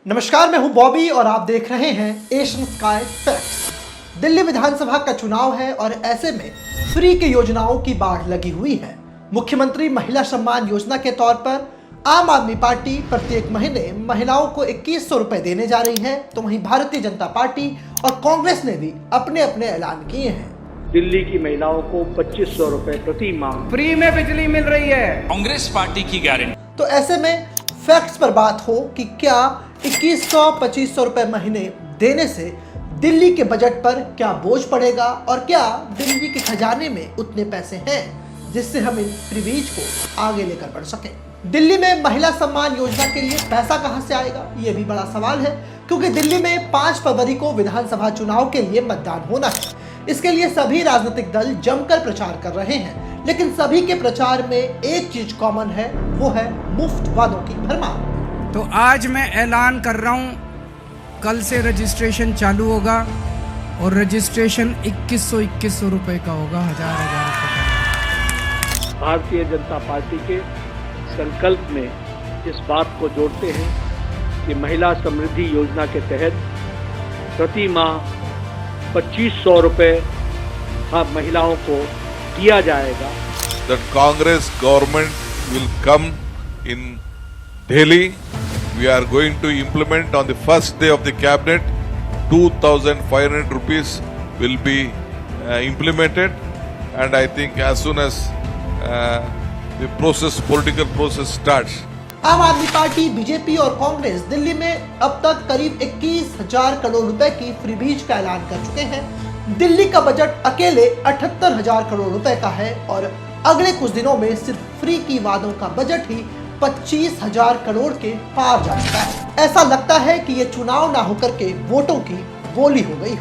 नमस्कार, मैं हूं बॉबी और आप देख रहे हैं एशियन स्काई फैक्ट्स। दिल्ली विधानसभा का चुनाव है और ऐसे में फ्री की योजनाओं की बाढ़ लगी हुई है। मुख्यमंत्री महिला सम्मान योजना के तौर पर आम आदमी पार्टी प्रत्येक महीने महिलाओं को 2100 रुपए देने जा रही है, तो वहीं भारतीय जनता पार्टी और कांग्रेस ने भी अपने अपने ऐलान किए हैं। दिल्ली की महिलाओं को 2500 रुपए प्रति माह फ्री में बिजली मिल रही है, कांग्रेस पार्टी की गारंटी। तो ऐसे में फैक्ट्स पर बात हो कि क्या 2100-2500 रुपए महीने देने से दिल्ली के बजट पर क्या बोझ पड़ेगा और क्या दिल्ली के खजाने में उतने पैसे हैं जिससे हम इन फ्रीबीज को आगे लेकर बढ़ सकें। दिल्ली में महिला सम्मान योजना के लिए पैसा कहां से आएगा, ये भी बड़ा सवाल है, क्योंकि दिल्ली में 5 फरवरी को विधानसभा चुनाव के लिए मतदान होना है। इसके लिए सभी राजनीतिक दल जमकर प्रचार कर रहे हैं, लेकिन सभी के प्रचार में एक चीज कॉमन है, वो है मुफ्त वादों की भरमार। तो आज मैं ऐलान कर रहा हूँ, कल से रजिस्ट्रेशन चालू होगा और रजिस्ट्रेशन 2100 रुपए का होगा, हजार रुपए का। भारतीय जनता पार्टी के संकल्प में इस बात को जोड़ते हैं कि महिला समृद्धि योजना के तहत प्रति माह 2500 रुपए हर महिलाओं को दिया जाएगा। That Congress government will come in Delhi. We are going to implement on the first day of the cabinet 2,500 rupees will be implemented, and I think as soon as the political process starts. आम आदमी party, BJP और कांग्रेस दिल्ली में अब तक करीब 21,000 करोड़ रुपए की freebies का ऐलान कर चुके हैं। दिल्ली का बजट अकेले 78,000 करोड़ रुपए का है और अगले कुछ दिनों में सिर्फ फ्री की वादों का बजट ही 25,000 करोड़ के पार जा चुका है। ऐसा लगता है कि ये चुनाव ना होकर के वोटों की बोली हो गई।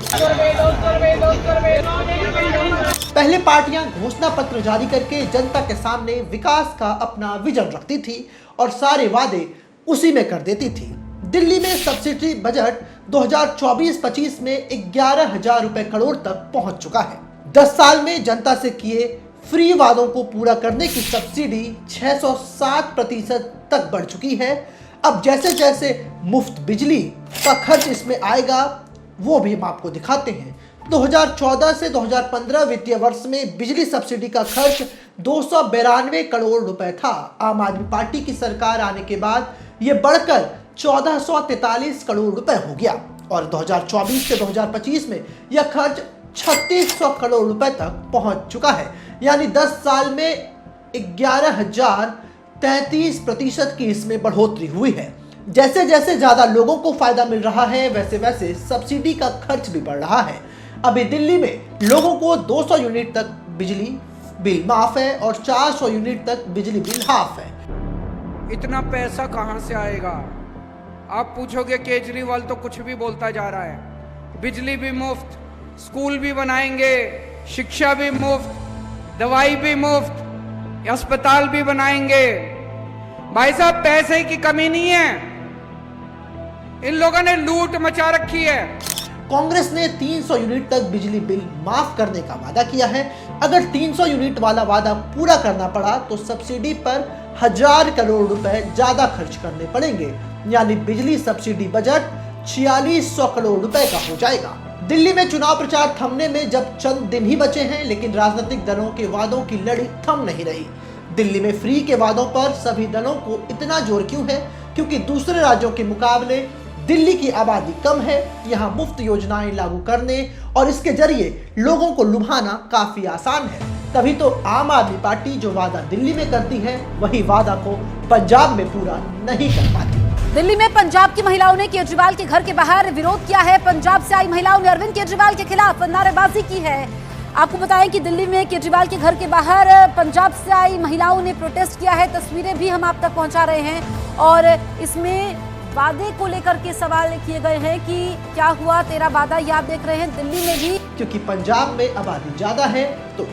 पहले पार्टियां घोषणा पत्र जारी करके जनता के सामने विकास का अपना विजन रखती थी और सारे वादे उसी में कर देती थी। दिल्ली में सब्सिडी बजट 2024-25 में 11,000 रुपए करोड़ तक पहुंच चुका है। 10 साल में जनता से किए फ्री वादों को पूरा करने की सब्सिडी 607% तक बढ़ चुकी है। अब जैसे जैसे मुफ्त बिजली का खर्च इसमें आएगा वो भी हम आपको दिखाते हैं। 2014 से 2015 वित्तीय वर्ष में बिजली सब्सिडी का खर्च 292 करोड़ रुपए था। आम आदमी पार्टी की सरकार आने के बाद यह बढ़कर 1443 करोड़ रुपए हो गया और 2024 से 2025 में यह खर्च 3600 करोड़ रुपए तक पहुंच चुका है। यानी 10 साल में 11,033% की इसमें बढ़ोतरी हुई है। जैसे जैसे ज्यादा लोगों को फायदा मिल रहा है वैसे वैसे सब्सिडी का खर्च भी बढ़ रहा है। अभी दिल्ली में लोगों को 200 यूनिट तक बिजली बिल माफ है और 400 यूनिट तक बिजली बिल हाफ है। इतना पैसा कहाँ से आएगा? आप पूछोगे केजरीवाल तो कुछ भी बोलता जा रहा है। बिजली भी मुफ्त, स्कूल भी बनाएंगे, शिक्षा भी मुफ्त, दवाई भी मुफ्त, अस्पताल भी बनाएंगे। भाई साहब, पैसे की कमी नहीं है, इन लोगों ने लूट मचा रखी है। कांग्रेस ने 300 यूनिट तक बिजली बिल माफ करने का वादा किया है। अगर 300 यूनिट वाला वादा पूरा करना पड़ा तो सब्सिडी पर 1000 करोड़ रुपए ज्यादा खर्च करने पड़ेंगे, यानी बिजली सब्सिडी बजट 4600 करोड़ रुपए का हो जाएगा। दिल्ली में चुनाव प्रचार थमने में जब चंद दिन ही बचे हैं, लेकिन राजनीतिक दलों के वादों की लड़ी थम नहीं रही। दिल्ली में फ्री के वादों पर सभी दलों को इतना जोर क्यों है? क्योंकि दूसरे राज्यों के मुकाबले दिल्ली की आबादी कम है, यहाँ मुफ्त योजनाएं लागू करने और इसके जरिए लोगों को लुभाना काफी आसान है। तभी तो आम आदमी पार्टी जो वादा दिल्ली में करती है वही वादा को पंजाब में पूरा नहीं कर पाती। दिल्ली में पंजाब की महिलाओं ने केजरीवाल के घर के बाहर विरोध किया है। पंजाब से आई महिलाओं ने अरविंद केजरीवाल के खिलाफ नारेबाजी की है। आपको बताएं कि दिल्ली में केजरीवाल के घर के बाहर पंजाब से आई महिलाओं ने प्रोटेस्ट किया है। तस्वीरें भी हम आप तक पहुंचा रहे हैं और इसमें वादे को लेकर के सवाल किए गए हैं कि क्या हुआ तेरा वादा, ये आप देख रहे हैं दिल्ली में भी। क्योंकि पंजाब में आबादी ज्यादा है तो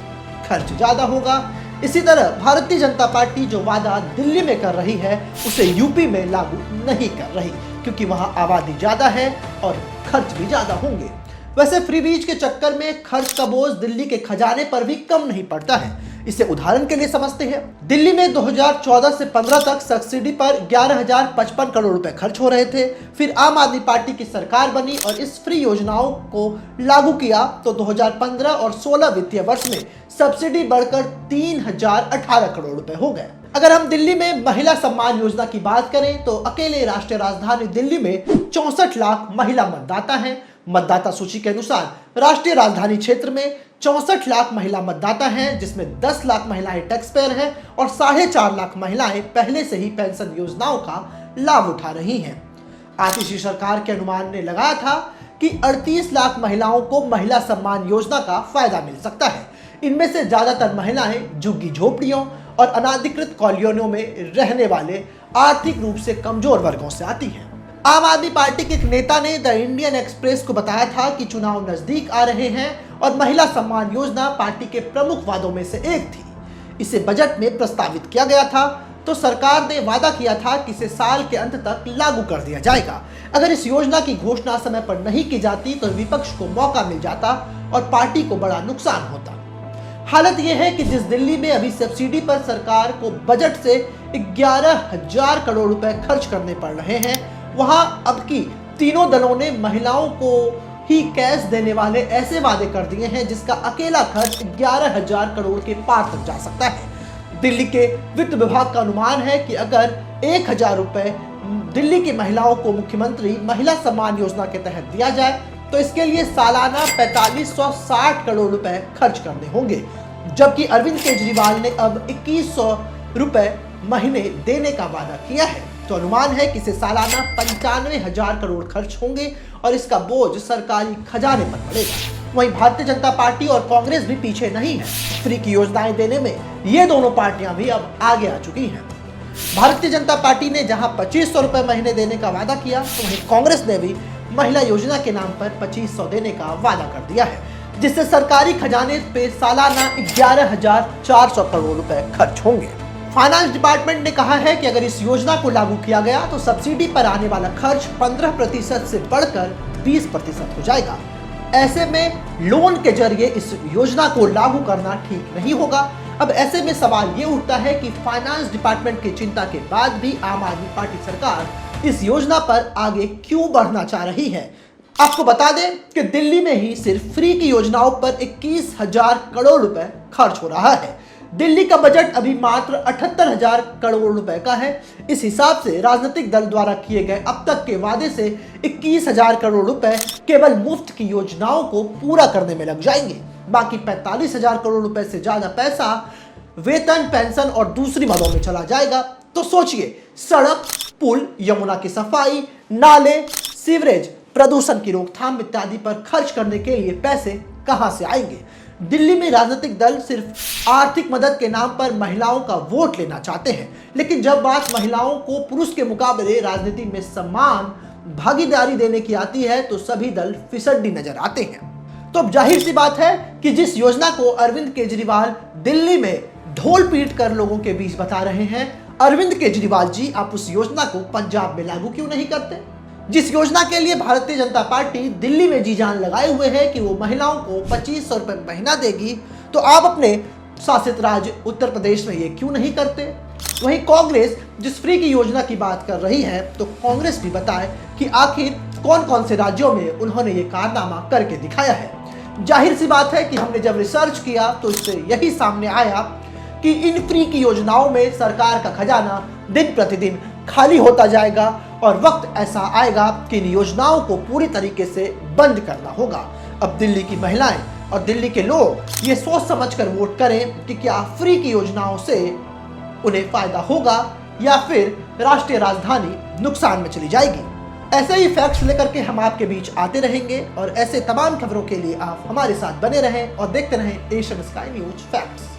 खर्च ज्यादा होगा। इसी तरह भारतीय जनता पार्टी जो वादा दिल्ली में कर रही है उसे यूपी में लागू नहीं कर रही, क्योंकि वहां आबादी ज्यादा है और खर्च भी ज्यादा होंगे। वैसे फ्रीबीज के चक्कर में खर्च का बोझ दिल्ली के खजाने पर भी कम नहीं पड़ता है। इसे उदाहरण के लिए समझते हैं। दिल्ली में 2014 से 15 तक सब्सिडी पर 11,055 करोड़ रुपए खर्च हो रहे थे। फिर आम आदमी पार्टी की सरकार बनी और इस फ्री योजनाओं को लागू किया तो 2015 और 16 वित्तीय वर्ष में सब्सिडी बढ़कर 3,018 करोड़ रुपए हो गए। अगर हम दिल्ली में महिला सम्मान योजना की बात करें तो अकेले राष्ट्रीय राजधानी दिल्ली में 64 लाख महिला मतदाता हैं। मतदाता सूची के अनुसार राष्ट्रीय राजधानी क्षेत्र में 64 लाख महिला मतदाता हैं, जिसमें 10 लाख महिलाएं टैक्स पेयर हैं और 4.5 लाख महिलाएं पहले से ही पेंशन योजनाओं का लाभ उठा रही हैं। आतिशी सरकार के अनुमान ने लगाया था कि 38 लाख महिलाओं को महिला सम्मान योजना का फायदा मिल सकता है। इनमें से ज्यादातर महिलाएं झुग्गी झोपड़ियों और अनाधिकृत कॉलोनियों में रहने वाले आर्थिक रूप से कमजोर वर्गों से आती हैं। आम आदमी पार्टी के एक नेता ने द इंडियन एक्सप्रेस को बताया था कि चुनाव नजदीक आ रहे हैं और महिला सम्मान योजना पार्टी के प्रमुख वादों में से एक थी। इसे बजट में प्रस्तावित किया गया था तो सरकार ने वादा किया था कि इसे साल के अंत तक लागू कर दिया जाएगा। अगर इस योजना की घोषणा समय पर नहीं की जाती तो विपक्ष को मौका मिल जाता और पार्टी को बड़ा नुकसान होता। हालत यह है कि जिस दिल्ली में अभी सब्सिडी पर सरकार को बजट से 11,000 करोड़ रुपए खर्च करने पड़ रहे हैं, वहां अब की तीनों दलों ने महिलाओं को ही कैश देने वाले ऐसे वादे कर दिए हैं जिसका अकेला खर्च 11,000 करोड़ के पार तक जा सकता है। दिल्ली के वित्त विभाग का अनुमान है कि अगर 1,000 रुपए दिल्ली की महिलाओं को मुख्यमंत्री महिला सम्मान योजना के तहत दिया जाए तो इसके लिए सालाना 4560 करोड़ रुपए खर्च करने होंगे, जबकि अरविंद केजरीवाल ने अब 2100 रुपए महीने देने का वादा किया है। तो अनुमान है कि इसे सालाना 95,000 करोड़ खर्च होंगे और इसका बोझ सरकारी खजाने पर पड़ेगा। वहीं भारतीय जनता पार्टी और कांग्रेस भी पीछे नहीं है। फ्री की योजनाएं देने में ये दोनों पार्टियां भी अब आगे आ चुकी हैं। भारतीय जनता पार्टी ने जहां 2500 रुपए महीने देने का वादा किया तो वहीं कांग्रेस ने भी महिला योजना के नाम पर 2500 देने का वादा कर दिया है, जिससे सरकारी खजाने पे सालाना 11,400 करोड़ रुपए खर्च होंगे। फाइनेंस डिपार्टमेंट ने कहा है कि अगर इस योजना को लागू किया गया तो सब्सिडी पर आने वाला खर्च 15% से बढ़कर 20% हो जाएगा। ऐसे में लोन के जरिए इस योजना को लागू करना ठीक नहीं होगा। अब ऐसे में सवाल ये उठता है कि फाइनेंस डिपार्टमेंट की चिंता के बाद भी आम आदमी पार्टी सरकार इस योजना पर आगे क्यों बढ़ना चाह रही है। आपको बता दें कि दिल्ली में ही सिर्फ फ्री की योजनाओं पर 21,000 करोड़ रुपए खर्च हो रहा है। दिल्ली का बजट अभी मात्र 78,000 करोड़ रुपए का है। इस हिसाब से राजनीतिक दल द्वारा किए गए अब तक के वादे से 21,000 करोड़ रुपए केवल मुफ्त की योजनाओं को पूरा करने में लग जाएंगे। बाकी 45,000 करोड़ रुपए से ज्यादा पैसा वेतन, पेंशन और दूसरी मदों में चला जाएगा। तो सोचिए, सड़क, पुल, यमुना की सफाई, नाले, सीवरेज, प्रदूषण की रोकथाम इत्यादि पर खर्च करने के लिए पैसे कहां से आएंगे। दिल्ली में राजनीतिक दल सिर्फ आर्थिक मदद के नाम पर महिलाओं का वोट लेना चाहते हैं, लेकिन जब बात महिलाओं को पुरुष के मुकाबले राजनीति में समान भागीदारी देने की आती है तो सभी दल फिसड्डी नजर आते हैं। तो अब जाहिर सी बात है कि जिस योजना को अरविंद केजरीवाल दिल्ली में ढोल पीट कर लोगों के बीच बता रहे हैं, अरविंद केजरीवाल जी आप उस योजना को पंजाब में लागू क्यों नहीं करते? जिस योजना के लिए भारतीय जनता पार्टी दिल्ली में जी जान लगाए हुए है कि वो महिलाओं को 2500 रुपए महीना देगी, तो आप अपने शासित राज्य उत्तर प्रदेश में ये क्यों नहीं करते? वहीं कांग्रेस जिस फ्री की योजना की बात कर रही है, तो कांग्रेस भी बताए कि आखिर कौन कौन से राज्यों में उन्होंने ये कारनामा करके दिखाया है। जाहिर सी बात है कि हमने जब रिसर्च किया तो इससे यही सामने आया कि इन फ्री की योजनाओं में सरकार का खजाना दिन प्रतिदिन खाली होता जाएगा और वक्त ऐसा आएगा कि इन योजनाओं को पूरी तरीके से बंद करना होगा। अब दिल्ली की महिलाएं और दिल्ली के लोग ये सोच समझकर वोट करें कि क्या फ्री की योजनाओं से उन्हें फायदा होगा या फिर राष्ट्रीय राजधानी नुकसान में चली जाएगी। ऐसे ही फैक्ट्स लेकर के हम आपके बीच आते रहेंगे और ऐसे तमाम खबरों के लिए आप हमारे साथ बने रहें और देखते रहें एशियन स्काई न्यूज फैक्ट्स।